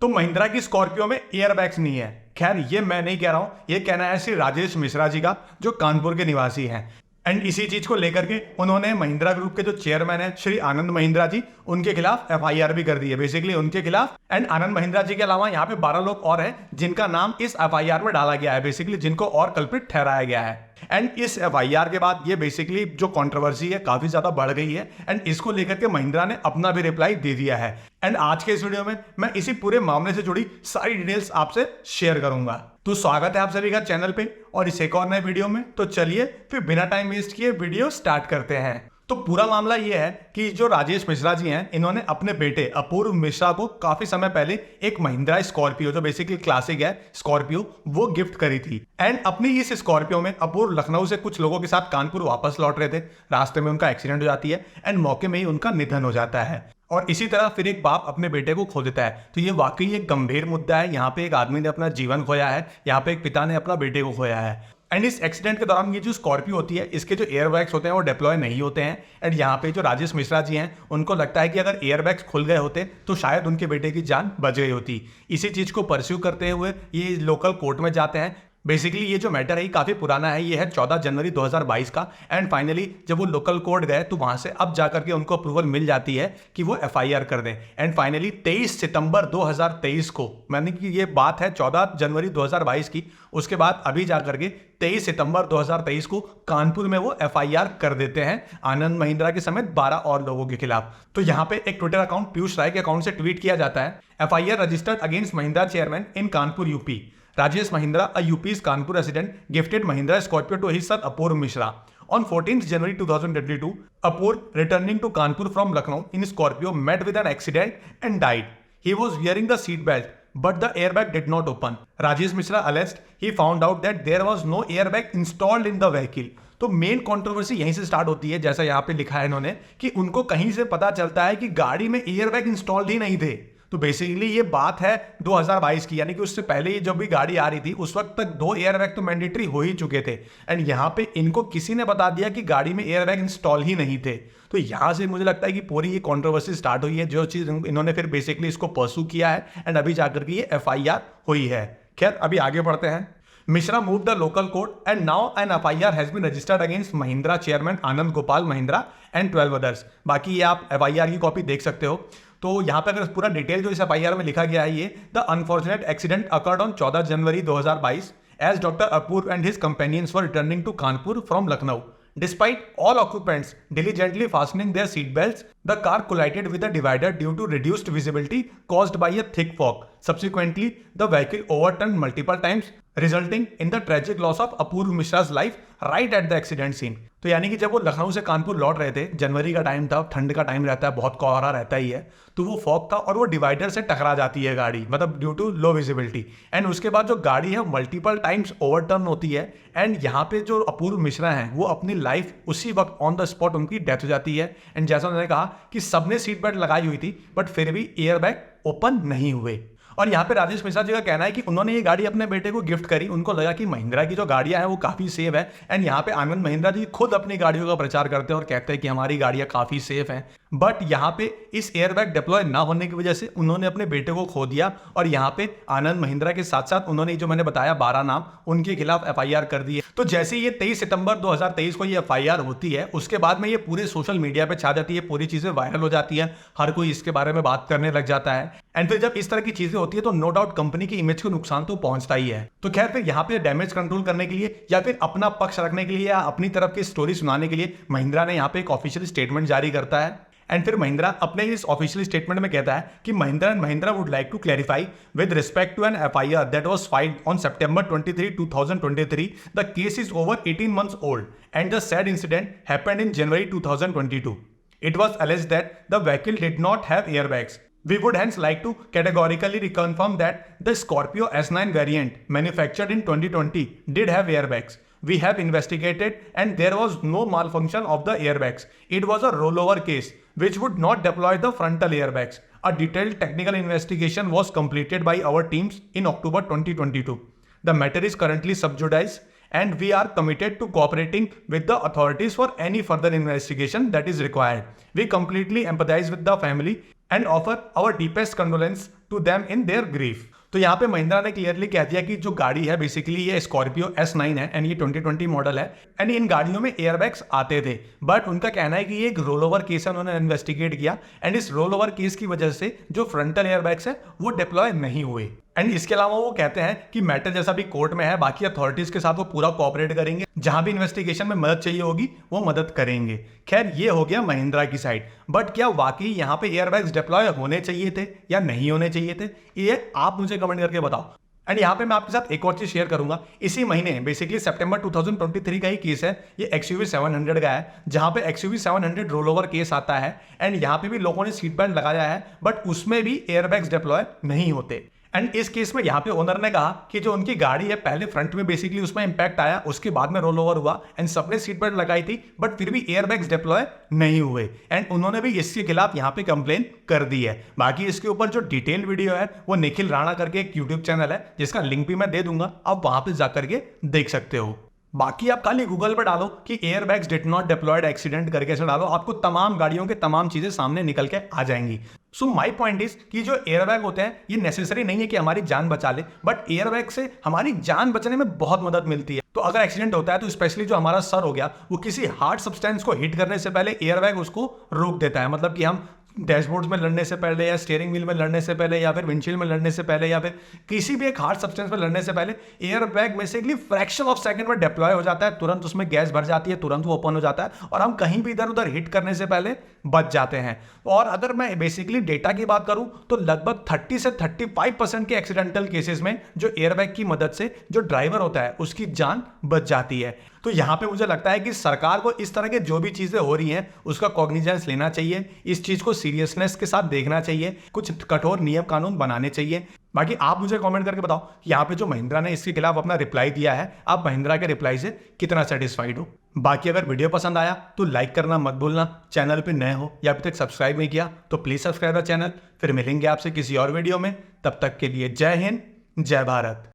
तो महिंद्रा की स्कॉर्पियो में एयरबैग्स नहीं है। खैर ये मैं नहीं कह रहा हूं, ये कहना है श्री राजेश मिश्रा जी का, जो कानपुर के निवासी हैं। एंड इसी चीज को लेकर के उन्होंने महिंद्रा ग्रुप के जो चेयरमैन है श्री आनंद महिंद्रा जी, उनके खिलाफ एफआईआर भी कर दी है, बेसिकली उनके खिलाफ। एंड आनंद महिंद्रा जी के अलावा यहाँ पे 12 लोग और हैं जिनका नाम इस एफआईआर में डाला गया है, बेसिकली जिनको और कल्प्रिट ठहराया गया है। एंड इस एफआईआर के बाद ये बेसिकली जो कंट्रोवर्सी है काफी ज्यादा बढ़ गई है। एंड इसको लेकर के महिंद्रा ने अपना भी रिप्लाई दे दिया है। एंड आज के इस वीडियो में मैं इसी पूरे मामले से जुड़ी सारी डिटेल्स आपसे शेयर करूंगा। तो स्वागत है आप सभी का चैनल पे और इस एक और नए वीडियो में। तो चलिए फिर बिना टाइम वेस्ट किए वीडियो स्टार्ट करते हैं। तो पूरा मामला ये है कि जो राजेश मिश्रा जी हैं, इन्होंने अपने बेटे अपूर्व मिश्रा को काफी समय पहले एक महिंद्रा स्कॉर्पियो, जो बेसिकली क्लासिक है स्कॉर्पियो, वो गिफ्ट करी थी। एंड अपनी इस स्कॉर्पियो में अपूर्व लखनऊ से कुछ लोगों के साथ कानपुर वापस लौट रहे थे। रास्ते में उनका एक्सीडेंट हो जाती है एंड मौके में ही उनका निधन हो जाता है। और इसी तरह फिर एक बाप अपने बेटे को खो देता है। तो ये वाकई एक गंभीर मुद्दा है। यहाँ पे एक आदमी ने अपना जीवन खोया है, यहाँ पे एक पिता ने अपना बेटे को खोया है। एंड इस एक्सीडेंट के दौरान ये जो स्कॉर्पियो होती है, इसके जो एयरबैग्स होते हैं वो डिप्लॉय नहीं होते हैं। एंड यहाँ पे जो राजेश मिश्रा जी हैं, उनको लगता है कि अगर एयरबैग्स खुल गए होते तो शायद उनके बेटे की जान बच गई होती। इसी चीज को परस्यू करते हुए ये लोकल कोर्ट में जाते हैं। बेसिकली ये जो मैटर है ये काफी पुराना है, ये है 14 जनवरी 2022 का। एंड फाइनली जब वो लोकल कोर्ट गए तो वहां से अब जाकर के उनको अप्रूवल मिल जाती है कि वो एफआईआर कर दें। एंड फाइनली 23 सितंबर 2023 को, मैंने कि ये बात है 14 जनवरी 2022 की, उसके बाद अभी जाकर के 23 सितंबर 2023 को कानपुर में वो एफआईआर कर देते हैं आनंद महिंद्रा के समेत 12 और लोगों के खिलाफ। तो यहाँ पे एक ट्विटर अकाउंट पीयूष राय के अकाउंट से ट्वीट किया जाता है, FIR registered against Mahindra chairman in Kanpur UP. Rajesh Mahindra, a UP's Kanpur resident, gifted Mahindra Scorpio to his son Apurv Mishra. On 14th January 2022, Apurv, returning to Kanpur from Lucknow in Scorpio, met with an accident and died. He was wearing the seat belt, but the airbag did not open. Rajesh Mishra alleged he found out that there was no airbag installed in the vehicle. तो main controversy यहीं से start होती है, जैसा यहाँ पे लिखा है इन्होंने कि उनको कहीं से पता चलता है कि गाड़ी में एयरबैग इंस्टॉल्ड ही नहीं थे। तो बेसिकली ये बात है 2022 की, यानी कि उससे पहले ही जब भी गाड़ी आ रही थी उस वक्त तक 2 एयरबैग तो मैंडेटरी हो ही चुके थे। एंड यहाँ पे इनको किसी ने बता दिया कि गाड़ी में एयरबैग इंस्टॉल ही नहीं थे। तो यहाँ से मुझे लगता है कि पूरी ये कंट्रोवर्सी स्टार्ट हुई है, जो चीज़ इन्होंने फिर बेसिकली इसको परसू किया है। एंड अभी जाकर के ये एफआईआर हुई है। खैर अभी आगे बढ़ते हैं। Mishra moved the local court and now an FIR has been registered against Mahindra chairman Anand Gopal Mahindra and 12 others। बाकी ये आप FIR की कॉपी देख सकते हो। तो यहाँ पे अगर पूरा डिटेल जो इस FIR में लिखा गया है, ये the unfortunate accident occurred on 14 January 2022 as doctor Apoorv and his companions were returning to Kanpur from Lucknow. Despite all occupants diligently fastening their seat belts, the car collided with a divider due to reduced visibility caused by a thick fog. Subsequently, the vehicle overturned multiple times, resulting in the tragic loss of Apurv Mishra's life right at the accident scene. तो यानी कि जब वो लखनऊ से कानपुर लौट रहे थे, जनवरी का टाइम था, ठंड का टाइम रहता है, बहुत कोहरा रहता ही है, तो वो फॉग था और वो डिवाइडर से टकरा जाती है गाड़ी, मतलब due to low visibility. And उसके बाद जो गाड़ी है मल्टीपल टाइम्स ओवरटर्न होती है। एंड यहाँ पे जो अपूर्व मिश्रा हैं वो अपनी लाइफ उसी वक्त ऑन द स्पॉट उनकी डेथ हो जाती है। एंड जैसा उन्होंने कहा कि सबने सीट बेल्ट लगाई हुई थी बट फिर भी एयरबैग ओपन नहीं हुए। और यहाँ पे राजेश मिश्रा जी का कहना है कि उन्होंने ये गाड़ी अपने बेटे को गिफ्ट करी, उनको लगा कि महिंद्रा की जो गाड़ियां हैं वो काफी सेफ है। एंड यहाँ पे आनंद महिंद्रा जी खुद अपनी गाड़ियों का प्रचार करते हैं और कहते हैं कि हमारी गाड़ियां काफी सेफ हैं। बट यहाँ पे इस एयरबैग डिप्लॉय ना होने की वजह से उन्होंने अपने बेटे को खो दिया। और यहाँ पे आनंद महिंद्रा के साथ साथ उन्होंने जो मैंने बताया 12 नाम, उनके खिलाफ एफआईआर कर दी है। तो जैसे ये 23 सितंबर 2023 को ये एफआईआर होती है, उसके बाद में ये पूरे सोशल मीडिया पे छा जाती है, पूरी चीजें वायरल हो जाती है, हर कोई इसके बारे में बात करने लग जाता है। एंड फिर जब इस तरह की चीजें होती है तो नो डाउट कंपनी की इमेज को नुकसान तो पहुंचता ही है। तो खैर फिर यहाँ पे डैमेज कंट्रोल करने के लिए या फिर अपना पक्ष रखने के लिए या अपनी तरफ की स्टोरी सुनाने के लिए महिंद्रा ने यहाँ पे एक ऑफिशियल स्टेटमेंट जारी करता है। एंड फिर महिंद्रा अपने इस ऑफिशियल स्टेटमेंट में कहता है कि Mahindra and Mahindra would like to clarify with respect to an FIR that was filed on September 23, 2023, the case is over 18 months old and the sad incident happened in January 2022. It was alleged that the vehicle did not have airbags. We would hence like to categorically reconfirm that the Scorpio S9 variant manufactured in 2020 did have airbags. We have investigated and there was no malfunction of the airbags. It was a rollover case which would not deploy the frontal airbags. A detailed technical investigation was completed by our teams in October 2022. The matter is currently sub judice and we are committed to cooperating with the authorities for any further investigation that is required. We completely empathize with the family and offer our deepest condolence to them in their grief. तो यहाँ पे महिंद्रा ने clearly कह दिया कि जो गाड़ी है बेसिकली ये स्कॉर्पियो S9 है एंड ये 2020 मॉडल है एंड इन गाड़ियों में एयरबैग्स आते थे, बट उनका कहना है कि ये एक रोल ओवर केस है, उन्होंने इन्वेस्टिगेट किया एंड इस रोल ओवर केस की वजह से जो फ्रंटल एयरबैग्स है वो डिप्लॉय नहीं हुए। एंड इसके अलावा वो कहते हैं कि मैटर जैसा भी कोर्ट में है, बाकी अथॉरिटीज के साथ वो पूरा कोऑपरेट करेंगे, जहां भी इन्वेस्टिगेशन में मदद चाहिए होगी वो मदद करेंगे। खैर ये हो गया महिंद्रा की साइड, बट क्या वाकई यहाँ पे एयरबैग्स डिप्लॉय होने चाहिए थे या नहीं होने चाहिए थे, ये आप मुझे कमेंट करके बताओ। एंड यहाँ पे मैं आपके साथ एक और चीज शेयर करूंगा। इसी महीने बेसिकली सितंबर 2023 का ही केस है, ये XUV 700 का है, जहां पे XUV 700 रोल ओवर केस आता है एंड यहाँ पे भी लोगों ने सीट बेल्ट लगाया है, बट उसमें भी एयरबैग्स डिप्लॉय नहीं होते। एंड इस केस में यहाँ पे ओनर ने कहा कि जो उनकी गाड़ी है पहले फ्रंट में बेसिकली उसमें इंपैक्ट आया, उसके बाद में रोल ओवर हुआ एंड सबने सीट बेल्ट लगाई थी, बट फिर भी एयरबैग्स डिप्लॉय नहीं हुए एंड उन्होंने भी इसके खिलाफ यहाँ पे कंप्लेन कर दी है। बाकी इसके ऊपर जो डिटेल वीडियो है वो निखिल राणा करके एक यूट्यूब चैनल है जिसका लिंक भी मैं दे दूंगा, आप वहां पे जाकर के देख सकते हो। बाकी आप खाली गूगल पर डालो कि airbags did not deployed accident करके ऐसे डालो, आपको तमाम गाड़ियों के तमाम चीजें सामने निकल के आ जाएंगी। सो माई पॉइंट इज कि जो एयरबैग होते हैं ये नेसेसरी नहीं है कि हमारी जान बचा ले, बट एयरबैग से हमारी जान बचने में बहुत मदद मिलती है। तो अगर एक्सीडेंट होता है तो स्पेशली जो हमारा सर हो गया वो किसी हार्ड सब्सटेंस को हिट करने से पहले एयरबैग उसको रोक देता है। मतलब कि हम डैशबोर्ड में लड़ने से पहले या स्टीयरिंग व्हील में लड़ने से पहले या फिर विंडशील्ड में लड़ने से पहले या फिर किसी भी एक हार्ड सब्सटेंस में लड़ने से पहले airbag basically fraction of second में डिप्लॉय हो जाता है, तुरंत उसमें गैस भर जाती है, तुरंत वो ओपन हो जाता है और हम कहीं भी इधर उधर हिट करने से पहले बच जाते हैं। और अगर मैं बेसिकली डेटा की बात करूं तो लगभग 30 से 35% के एक्सीडेंटल केसेस में जो एयरबैग की मदद से जो ड्राइवर होता है उसकी जान बच जाती है। तो यहां पे मुझे लगता है कि सरकार को इस तरह के जो भी चीजें हो रही हैं उसका कॉग्निजेंस लेना चाहिए, इस चीज को सीरियसनेस के साथ देखना चाहिए, कुछ कठोर नियम कानून बनाने चाहिए। बाकी आप मुझे कमेंट करके बताओ कि यहाँ पे जो महिंद्रा ने इसके खिलाफ अपना रिप्लाई दिया है, आप महिंद्रा के रिप्लाई से कितना सेटिस्फाइड हो। बाकी अगर वीडियो पसंद आया तो लाइक करना मत भूलना, चैनल पे नए हो या अभी तक सब्सक्राइब नहीं किया तो प्लीज सब्सक्राइब द चैनल। फिर मिलेंगे आपसे किसी और वीडियो में, तब तक के लिए जय हिंद, जय भारत।